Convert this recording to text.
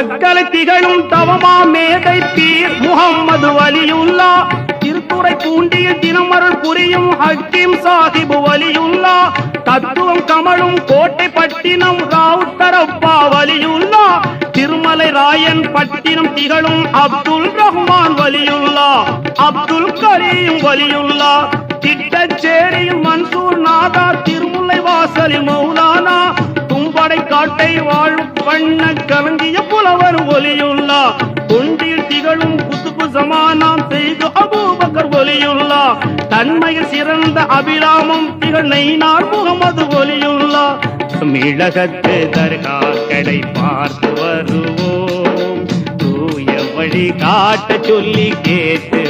தக்கலை திகழும் தவமா மேதை பீர் முகம்மது வலியுல்லா திருத்துறை பூண்டியில் தினமருள் புரியும் ஹக்கீம் சாஹிபு வலியுல்லா தத்துவம் கமழும் கோட்டை பட்டினம் ராவுத்தரப்பா வலியுல்லா திருமலை ராயன் பட்டினம் திகழும் அப்துல் ரஹ்மான் வலியுல்லா அப்துல் கரீம் வலியுல்லா திட்டச்சேரியில் மன்சூர் நாதா திருமுல்லை வாசலில் மௌலானா தும்படை காட்டை வாழும் வண்ண கலங்கிய புலவர் ஒலியுல்லா தொண்டில் திகழும் குத்துபு ஜமானாம் செய்து அபூபக்கர் ஒலியுல்லா தன்மையில் சிறந்த அபிராமம் திகழ் நெய்னார் முகமது ஒலியுல்லா தமிழகத்து தர்காக்களை பார்த்து வருவோம் தூய வழி காட்ட சொல்லி கேட்டு